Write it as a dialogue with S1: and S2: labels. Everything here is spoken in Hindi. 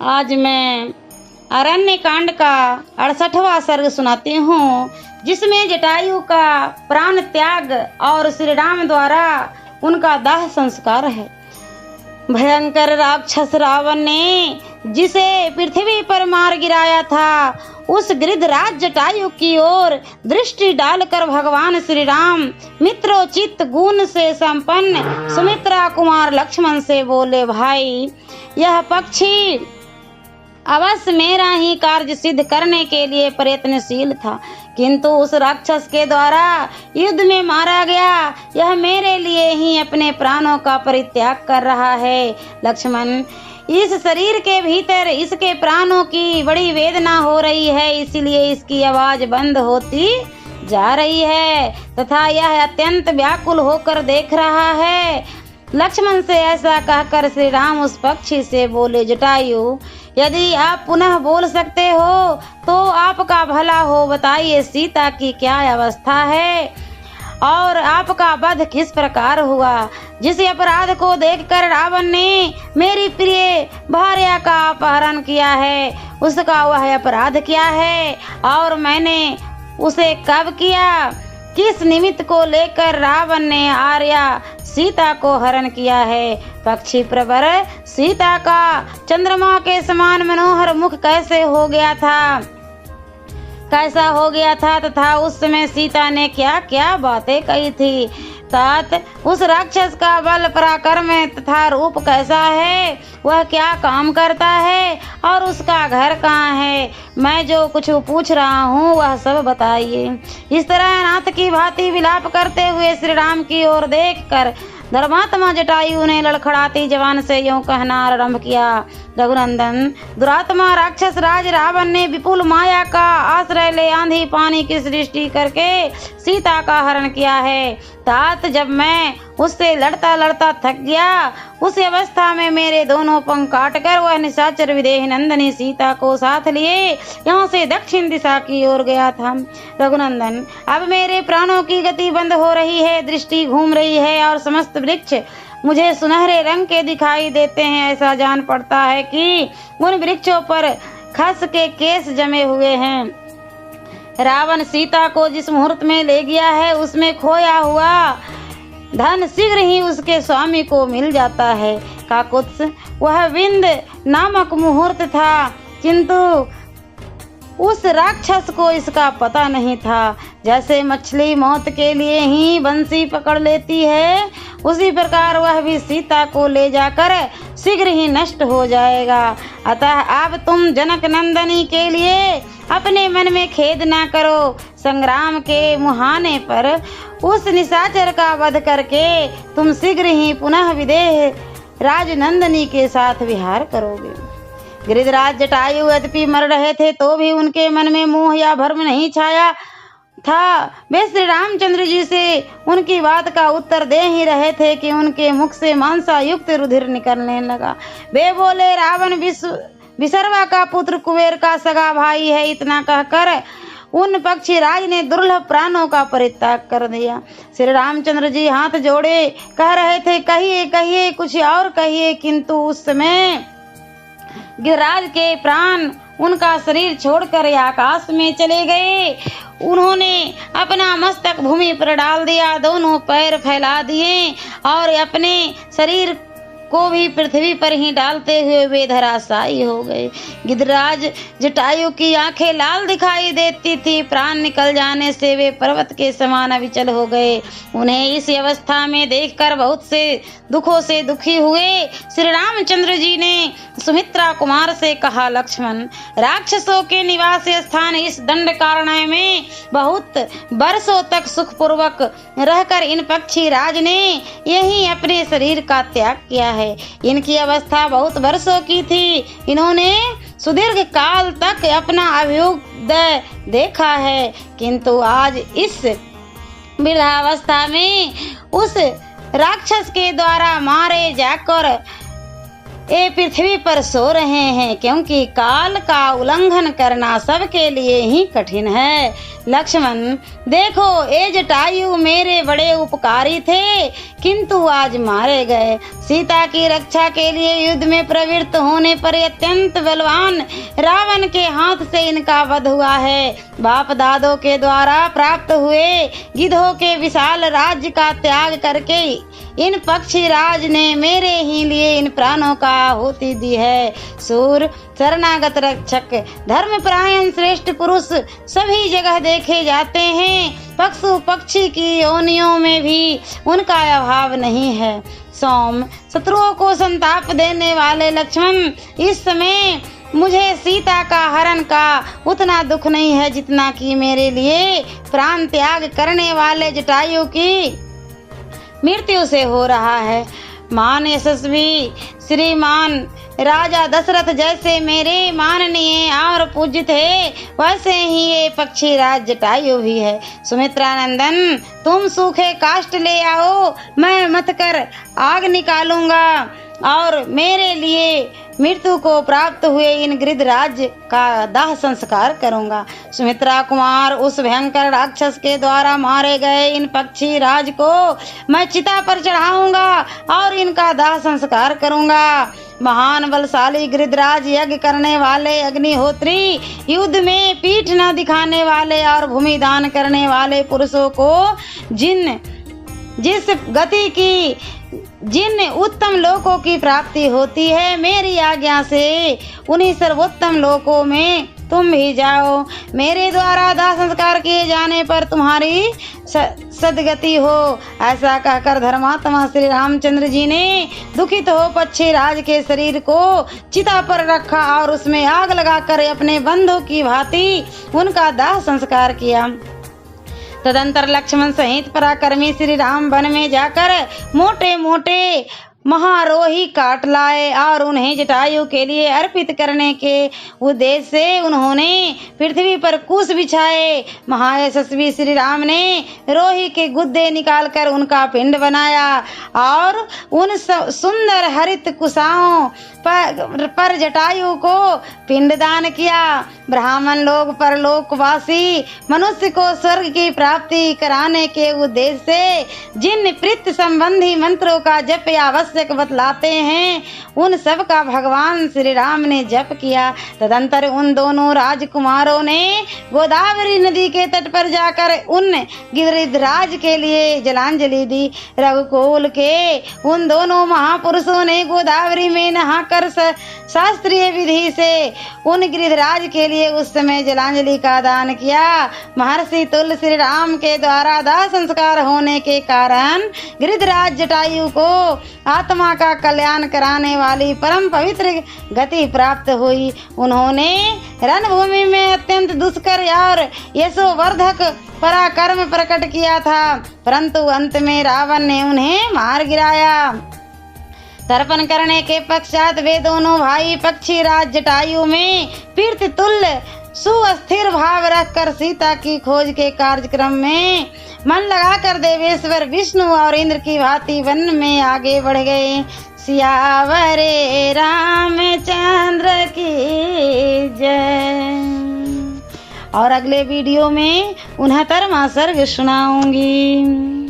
S1: आज मैं अरण्य कांड का 68वां सर्ग सुनाती हूँ, जिसमें जटायु का प्राण त्याग और श्री राम द्वारा उनका दाह संस्कार है। भयंकर राक्षस रावण ने जिसे पृथ्वी पर मार गिराया था, उस गिरिधराज जटायु की ओर दृष्टि डालकर भगवान श्री राम मित्रोचित गुण से संपन्न सुमित्रा कुमार लक्ष्मण से बोले, भाई यह पक्षी अवश्य मेरा ही कार्य सिद्ध करने के लिए प्रयत्नशील था, किंतु उस राक्षस के द्वारा युद्ध में मारा गया। यह मेरे लिए ही अपने प्राणों का परित्याग कर रहा है। लक्ष्मण, इस शरीर के भीतर इसके प्राणों की बड़ी वेदना हो रही है, इसलिए इसकी आवाज बंद होती जा रही है तथा यह अत्यंत व्याकुल होकर देख रहा है। लक्ष्मण से ऐसा कहकर श्री राम उस पक्षी से बोले, जटायु, यदि आप पुनः बोल सकते हो तो आपका भला हो। बताइए सीता की क्या अवस्था है और आपका वध किस प्रकार हुआ। जिस अपराध को देखकर रावण ने मेरी प्रिय भार्या का अपहरण किया है, उसका वह अपराध क्या है और मैंने उसे कब किया। किस निमित्त को लेकर रावण ने आर्या सीता को हरण किया है। पक्षी प्रवर, सीता का चंद्रमा के समान मनोहर मुख कैसा हो गया था तथा उस समय सीता ने क्या क्या बातें कही थी। तात उस राक्षस का बल पराक्रम तथा रूप कैसा है, वह क्या काम करता है और उसका घर कहाँ है। मैं जो कुछ पूछ रहा हूँ वह सब बताइए। इस तरह अनाथ की भांति विलाप करते हुए श्री राम की ओर देखकर धर्मात्मा जटायु ने लड़खड़ाती जवान से यूं कहना आरंभ किया, रघुनंदन, दुरात्मा राक्षस राज रावण ने विपुल माया का आश्रय ले आंधी पानी की सृष्टि करके सीता का हरण किया है। तात, जब मैं उससे लड़ता लड़ता थक गया, उस अवस्था में मेरे दोनों पंख काटकर वह निशाचर विदेह नंदनी सीता को साथ लिए यहाँ से दक्षिण दिशा की ओर गया था। रघुनंदन, अब मेरे प्राणों की गति बंद हो रही है, दृष्टि घूम रही है और समस्त वृक्ष मुझे सुनहरे रंग के दिखाई देते हैं। ऐसा जान पड़ता है कि उन वृक्षों पर खस के केस जमे हुए हैं। रावण सीता को जिस मुहूर्त में ले गया है, उसमें खोया हुआ धन शीघ्र ही उसके स्वामी को मिल जाता है। काकुत्स, वह विंद नामक मुहूर्त था, किंतु उस राक्षस को इसका पता नहीं था। जैसे मछली मौत के लिए ही बंसी पकड़ लेती है, उसी प्रकार वह भी सीता को ले जाकर शीघ्र ही नष्ट हो जाएगा। अतः अब तुम जनक नंदनी के लिए अपने मन में खेद ना करो। संग्राम के मुहाने पर उस निशाचर का वध करके तुम शीघ्र ही पुनः विदेह राजनंदनी के साथ विहार करोगे। गिरिधराज जटायु यद्यपि मर रहे थे तो भी उनके मन में मोह या भ्रम नहीं छाया था। वे श्री रामचंद्र जी से उनकी बात का उत्तर दे ही रहे थे कि उनके मुख से मांसायुक्त रुधिर निकलने लगा। वे बोले, रावण विसर्वा का पुत्र कुबेर का सगा भाई है। इतना कहकर उन पक्षी राज ने दुर्लभ प्राणों का परित्याग कर दिया। श्री रामचंद्र जी हाथ जोड़े कह रहे थे, कहिए कहिए, कुछ और कहिए, किंतु उस समय गिरिराज के प्राण उनका शरीर छोड़कर आकाश में चले गए। उन्होंने अपना मस्तक भूमि पर डाल दिया, दोनों पैर फैला दिए और अपने शरीर को भी पृथ्वी पर ही डालते हुए वे धराशायी हो गए। गिरिराज जटायु की आंखें लाल दिखाई देती थी। प्राण निकल जाने से वे पर्वत के समान अविचल हो गए। उन्हें इस अवस्था में देखकर बहुत से दुखों से दुखी हुए श्री रामचंद्र जी ने सुमित्रा कुमार से कहा, लक्ष्मण, राक्षसों के निवास स्थान इस दंडकारण्य में बहुत वर्षों तक सुखपूर्वक रहकर इन पक्षी राज ने यही अपने शरीर का त्याग किया है। इनकी अवस्था बहुत वर्षों की थी। इन्होंने सुदीर्घ काल तक अपना अभ्युदय देखा है, किंतु आज इस वृद्धावस्था में उस राक्षस के द्वारा मारे जाकर ये पृथ्वी पर सो रहे हैं, क्योंकि काल का उल्लंघन करना सबके लिए ही कठिन है। लक्ष्मण, देखो ये जटायु मेरे बड़े उपकारी थे, किंतु आज मारे गए। सीता की रक्षा के लिए युद्ध में प्रवृत्त होने पर अत्यंत बलवान रावण के हाथ से इनका वध हुआ है। बाप दादों के द्वारा प्राप्त हुए गिद्धों के विशाल राज्य का त्याग करके इन पक्षी राज ने मेरे ही लिए इन प्राणों का आहुति दी है। सूर, शरणागत, रक्षक, धर्मपरायण श्रेष्ठ पुरुष सभी जगह देखे जाते हैं। पशु पक्षी की योनियों में भी उनका अभाव नहीं है। सोम, शत्रुओं को संताप देने वाले लक्ष्मण, इस समय मुझे सीता का हरण का उतना दुख नहीं है जितना कि मेरे लिए प्राण त्याग करने वाले जटायु की मृत्यु से हो रहा है। मान यशस्वी श्रीमान राजा दशरथ जैसे मेरे माननीय और पूज्य थे, वैसे ही ये पक्षी राज जटायु भी है। सुमित्रा नंदन, तुम सूखे काष्ठ ले आओ, मैं मत कर आग निकालूंगा और मेरे लिए मृत्यु को प्राप्त हुए इन गिरिधराज का दाह संस्कार करूंगा। सुमित्रा कुमार, उस भयंकर राक्षस के द्वारा मारे गए इन पक्षी राज को मैं चिता पर चढ़ाऊंगा और इनका दाह संस्कार करूंगा। महान बलशाली गिरिधराज, यज्ञ करने वाले अग्निहोत्री, युद्ध में पीठ न दिखाने वाले और भूमि दान करने वाले पुरुषों को जिस गति की जिन उत्तम लोकों की प्राप्ति होती है, मेरी आज्ञा से उन्हीं सर्वोत्तम लोकों में तुम भी जाओ। मेरे द्वारा दाह संस्कार किए जाने पर तुम्हारी सदगति हो। ऐसा कहकर धर्मात्मा श्री रामचंद्र जी ने दुखित हो पक्षी राज के शरीर को चिता पर रखा और उसमें आग लगाकर अपने बंधु की भांति उनका दाह संस्कार किया। तदंतर लक्ष्मण सहित पराक्रमी श्री राम वन में जाकर मोटे मोटे महारोही काट लाए और उन्हें जटायु के लिए अर्पित करने के उद्देश्य से उन्होंने पृथ्वी पर कुश बिछाए। महायशस्वी श्री राम ने रोही के गुद्दे निकालकर उनका पिंड बनाया और उन सुंदर हरित कुशाओं पर जटायु को पिंडदान किया। ब्राह्मण लोग परलोकवासी मनुष्य को स्वर्ग की प्राप्ति कराने के उद्देश्य से जिन प्रीत संबंधी मंत्रों का जप आवश्यक बतलाते हैं, उन सब का भगवान श्री राम ने जप किया। तदंतर उन दोनों राजकुमारों ने गोदावरी नदी के तट पर जाकर उन गिरिधराज के लिए जलांजलि दी। रघुकुल के उन दोनों महापुरुषों ने गोदावरी में नहाकर शास्त्रीय विधि से उन गिरिधराज के लिए उस समय जलांजलि का दान किया। महर्षि तुल्य श्री राम के द्वारा दाह संस्कार होने के कारण गिरिधराज जटायु को आत्मा का कल्याण कराने वाली परम पवित्र गति प्राप्त हुई। उन्होंने रणभूमि में अत्यंत दुष्कर और यशोवर्धक पराक्रम प्रकट किया था, परंतु अंत में रावण ने उन्हें मार गिराया। तर्पण करने के पश्चात वे दोनों भाई पक्षी राज जटायु में पीर्थ तुल्य सुस्थिर भाव रखकर सीता की खोज के कार्यक्रम में मन लगाकर देवेश्वर विष्णु और इंद्र की भांति वन में आगे बढ़ गए। सियावरे रामचंद्र की जय। और अगले वीडियो में 69वां सर्ग सुनाऊंगी।